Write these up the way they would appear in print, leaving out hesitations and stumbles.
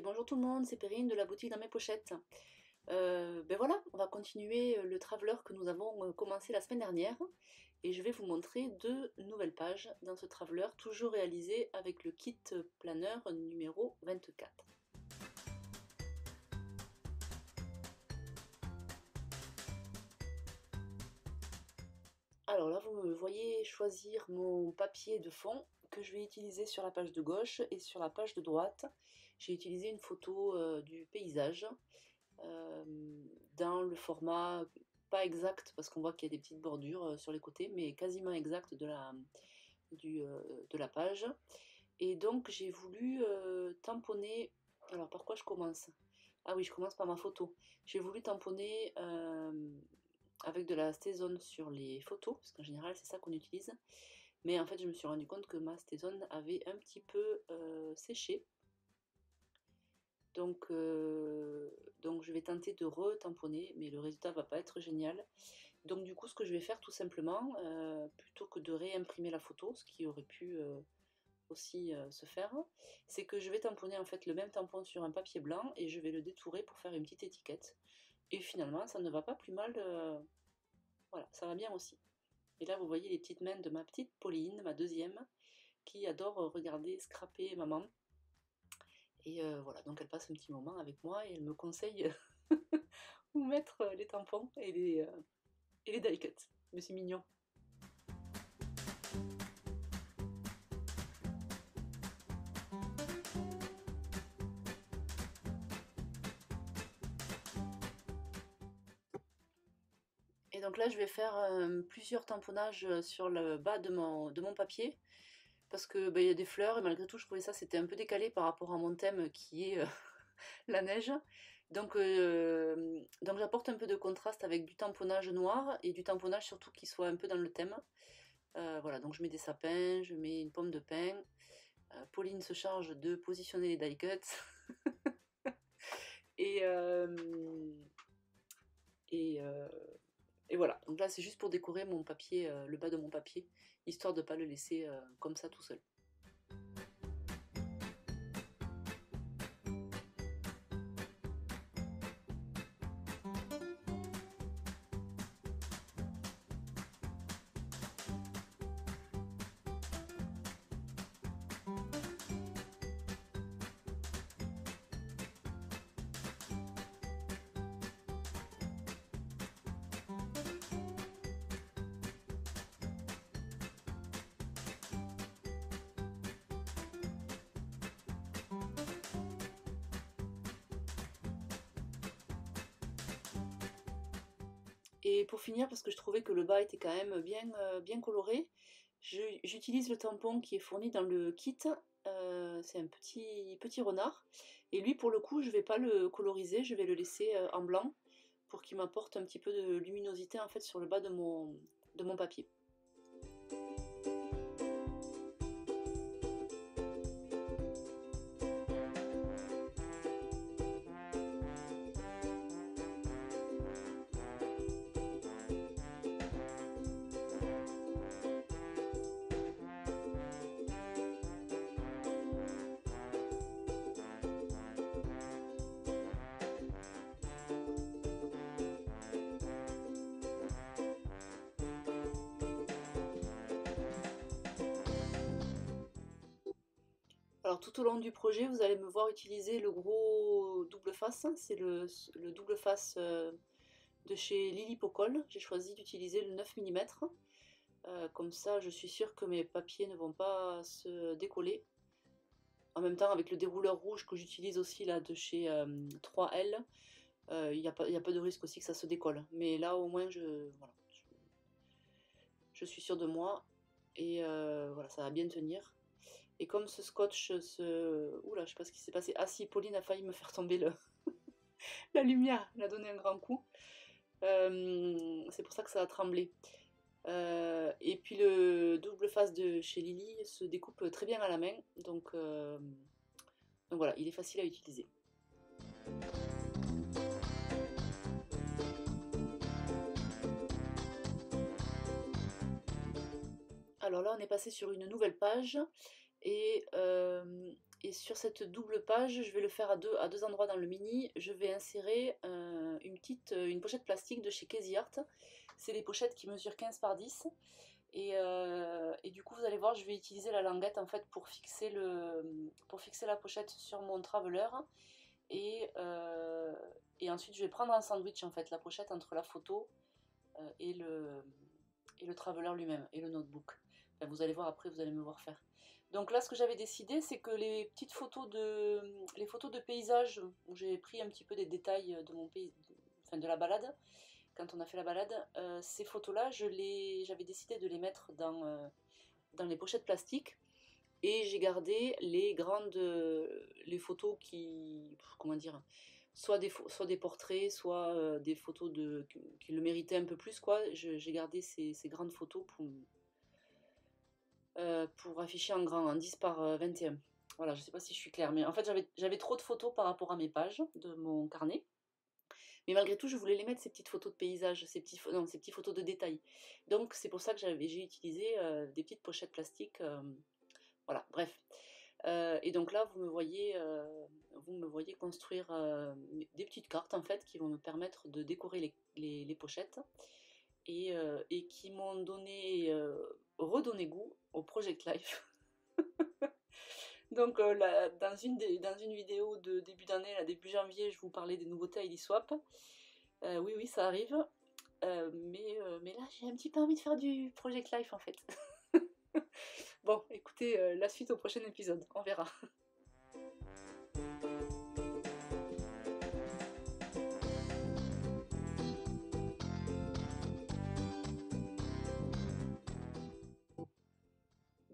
bonjour tout le monde, c'est Perrine de la boutique dans mes pochettes. Ben voilà, on va continuer le traveler que nous avons commencé la semaine dernière et je vais vous montrer deux nouvelles pages dans ce traveler, toujours réalisé avec le kit planeur numéro 24. Alors là, vous me voyez choisir mon papier de fond que je vais utiliser sur la page de gauche et sur la page de droite. J'ai utilisé une photo du paysage dans le format pas exact parce qu'on voit qu'il y a des petites bordures sur les côtés, mais quasiment exact de la page. Et donc j'ai voulu tamponner. Alors par quoi je commence? Ah oui, je commence par ma photo. J'ai voulu tamponner avec de la Stazone sur les photos, parce qu'en général c'est ça qu'on utilise. Mais en fait je me suis rendu compte que ma Stazone avait un petit peu séché. Donc je vais tenter de retamponner, mais le résultat va pas être génial. Donc du coup, ce que je vais faire tout simplement, plutôt que de réimprimer la photo, ce qui aurait pu aussi se faire, c'est que je vais tamponner en fait le même tampon sur un papier blanc et je vais le détourer pour faire une petite étiquette. Et finalement, ça ne va pas plus mal, voilà, ça va bien aussi. Et là, vous voyez les petites mains de ma petite Pauline, ma deuxième, qui adore regarder scraper maman. Et voilà, donc elle passe un petit moment avec moi et elle me conseille où mettre les tampons et les die cuts. Mais c'est mignon. Et donc là, je vais faire plusieurs tamponnages sur le bas de mon papier. Parce que il y a des fleurs et malgré tout, je trouvais ça c'était un peu décalé par rapport à mon thème qui est la neige. Donc j'apporte un peu de contraste avec du tamponnage noir et du tamponnage surtout qui soit un peu dans le thème. Voilà, donc je mets des sapins, je mets une pomme de pin. Pauline se charge de positionner les die cuts. Et, et, euh, et voilà, donc là c'est juste pour décorer mon papier, le bas de mon papier, histoire de ne pas le laisser comme ça tout seul. Et pour finir, parce que je trouvais que le bas était quand même bien coloré, j'utilise le tampon qui est fourni dans le kit. C'est un petit renard. Et lui, pour le coup, je ne vais pas le coloriser, je vais le laisser en blanc pour qu'il m'apporte un petit peu de luminosité en fait sur le bas de mon papier. Alors tout au long du projet, vous allez me voir utiliser le gros double face. C'est le double face de chez Lily Pocol. J'ai choisi d'utiliser le 9 mm. Comme ça, je suis sûre que mes papiers ne vont pas se décoller. En même temps, avec le dérouleur rouge que j'utilise aussi là de chez 3L, il n'y a pas de risque aussi que ça se décolle. Mais là, au moins, voilà, je suis sûre de moi. Et voilà, ça va bien tenir. Et comme ce scotch Oula, je sais pas ce qui s'est passé. Ah si, Pauline a failli me faire tomber la lumière. Elle a donné un grand coup. C'est pour ça que ça a tremblé. Et puis le double face de chez Lily se découpe très bien à la main. Donc voilà, il est facile à utiliser. Alors là, on est passé sur une nouvelle page et Et sur cette double page, je vais le faire à deux endroits dans le mini, je vais insérer une pochette plastique de chez Casey Art. C'est des pochettes qui mesurent 15 par 10. Et du coup, vous allez voir, je vais utiliser la languette en fait pour fixer la pochette sur mon traveler. Et, euh, et ensuite, je vais prendre un sandwich en fait, la pochette entre la photo et le traveler lui-même et le notebook. Enfin, vous allez voir après, vous allez me voir faire. Donc là, ce que j'avais décidé, c'est que les photos de paysage, où j'ai pris un petit peu des détails de mon pays, enfin de la balade, quand on a fait la balade, ces photos-là, j'avais décidé de les mettre dans les pochettes plastiques. Et j'ai gardé les photos comment dire, soit des portraits, soit des photos qui le méritaient un peu plus, quoi. J'ai gardé ces grandes photos pour afficher en grand, en 10 par 21. Voilà, je sais pas si je suis claire, mais en fait j'avais trop de photos par rapport à mes pages de mon carnet. Mais malgré tout, je voulais les mettre, ces petites photos de paysage, non, ces petites photos de détails. Donc c'est pour ça que j'ai utilisé des petites pochettes plastiques. Voilà, bref. Et donc là, vous me voyez construire des petites cartes en fait qui vont me permettre de décorer les pochettes et qui m'ont redonné goût au Project Life. Donc dans une vidéo de début d'année, début janvier, je vous parlais des nouveautés à Eliswap. Oui, oui, ça arrive. Mais là, j'ai un petit peu envie de faire du Project Life en fait. Bon, écoutez, la suite au prochain épisode, on verra.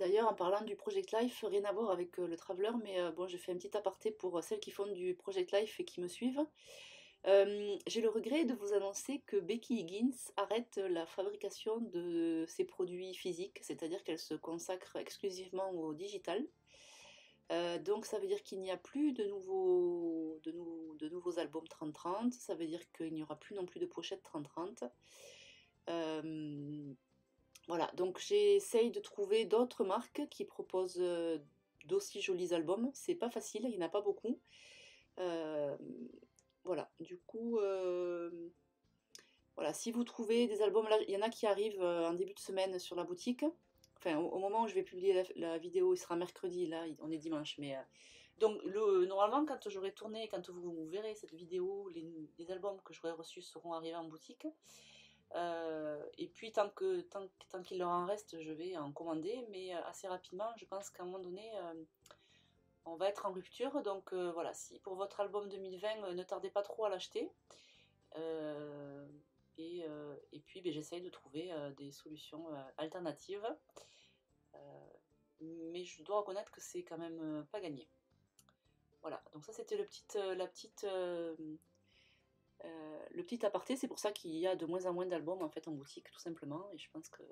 D'ailleurs, en parlant du Project Life, rien à voir avec le Traveler, mais bon, je fais un petit aparté pour celles qui font du Project Life et qui me suivent. J'ai le regret de vous annoncer que Becky Higgins arrête la fabrication de ses produits physiques, c'est-à-dire qu'elle se consacre exclusivement au digital. Donc ça veut dire qu'il n'y a plus de nouveaux albums 30-30, ça veut dire qu'il n'y aura plus non plus de pochettes 30-30. Voilà, donc j'essaye de trouver d'autres marques qui proposent d'aussi jolis albums. C'est pas facile, il n'y en a pas beaucoup. Euh, voilà, du coup, voilà, si vous trouvez des albums, là, il y en a qui arrivent en début de semaine sur la boutique. Enfin, au moment où je vais publier la vidéo, il sera mercredi, là, on est dimanche. Mais, donc, normalement, quand j'aurai tourné, quand vous verrez cette vidéo, les albums que j'aurai reçus seront arrivés en boutique. Et puis tant qu'il leur en reste, je vais en commander, mais assez rapidement, je pense qu'à un moment donné, on va être en rupture. Donc voilà, si pour votre album 2020, ne tardez pas trop à l'acheter. Euh, et puis ben, j'essaye de trouver des solutions alternatives. Mais je dois reconnaître que c'est quand même pas gagné. Voilà, donc ça c'était le petit aparté, c'est pour ça qu'il y a de moins en moins d'albums en fait en boutique, tout simplement. Et je pense que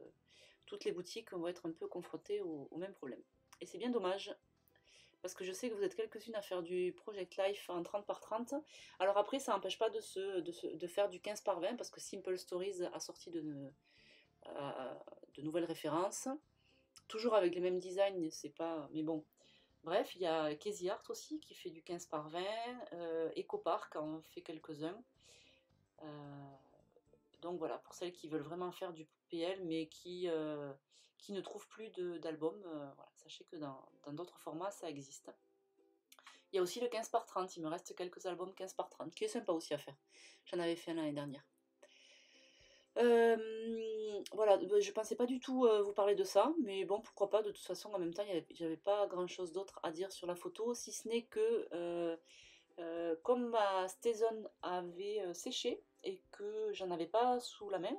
toutes les boutiques vont être un peu confrontées au même problème. Et c'est bien dommage, parce que je sais que vous êtes quelques-unes à faire du Project Life en 30 par 30. Alors après, ça n'empêche pas de faire du 15 par 20, parce que Simple Stories a sorti de nouvelles références. Toujours avec les mêmes designs, c'est pas... Mais bon, bref, il y a Casey Art aussi qui fait du 15 par 20, EcoPark en fait quelques-uns. Euh, donc voilà, pour celles qui veulent vraiment faire du PL mais qui ne trouvent plus d'albums, voilà, sachez que dans d'autres formats ça existe. Il y a aussi le 15 par 30, il me reste quelques albums 15 par 30, qui est sympa aussi à faire. J'en avais fait un l'année dernière. Voilà, je pensais pas du tout vous parler de ça, mais bon, pourquoi pas, de toute façon, en même temps, j'avais pas grand chose d'autre à dire sur la photo, si ce n'est que comme ma Stézone avait séché et que j'en avais pas sous la main,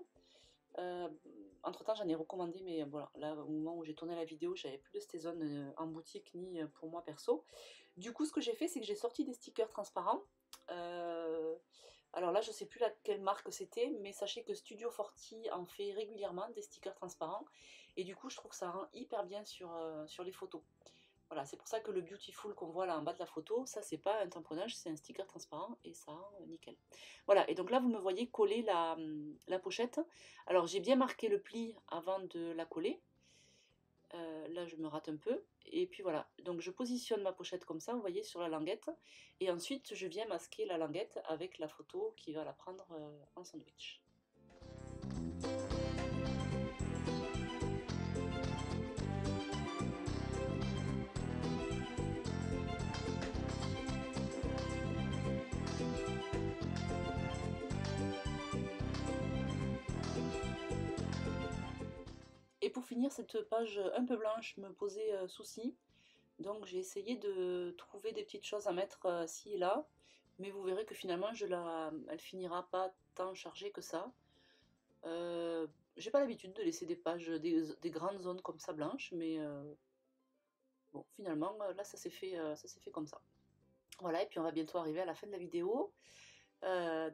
entre temps j'en ai recommandé, mais voilà, là au moment où j'ai tourné la vidéo, j'avais plus de Stézone en boutique ni pour moi perso. Du coup, ce que j'ai fait, c'est que j'ai sorti des stickers transparents. Euh, alors là, je sais plus quelle marque c'était, mais sachez que Studio Forti en fait régulièrement des stickers transparents. Et du coup, je trouve que ça rend hyper bien sur les photos. Voilà, c'est pour ça que le Beautiful qu'on voit là en bas de la photo, ça c'est pas un tamponnage, c'est un sticker transparent et ça rend nickel. Voilà, et donc là vous me voyez coller la pochette. Alors j'ai bien marqué le pli avant de la coller. Là je me rate un peu, et puis voilà, donc je positionne ma pochette comme ça, vous voyez, sur la languette, et ensuite je viens masquer la languette avec la photo qui va la prendre en sandwich. Et pour finir, cette page un peu blanche me posait souci, donc j'ai essayé de trouver des petites choses à mettre ci et là, mais vous verrez que finalement elle finira pas tant chargée que ça. Euh, j'ai pas l'habitude de laisser des pages, des grandes zones comme ça blanches, mais bon, finalement là ça s'est fait comme ça. Voilà, et puis on va bientôt arriver à la fin de la vidéo.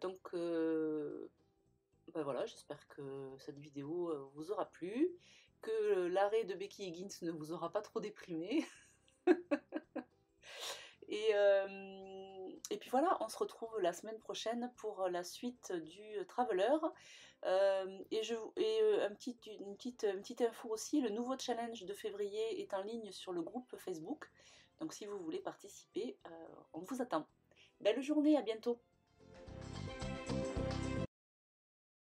Donc ben voilà, j'espère que cette vidéo vous aura plu, que l'arrêt de Becky Higgins ne vous aura pas trop déprimé. Et puis voilà, on se retrouve la semaine prochaine pour la suite du Traveler. Une petite info aussi, le nouveau challenge de février est en ligne sur le groupe Facebook. Donc si vous voulez participer, on vous attend. Belle journée, à bientôt!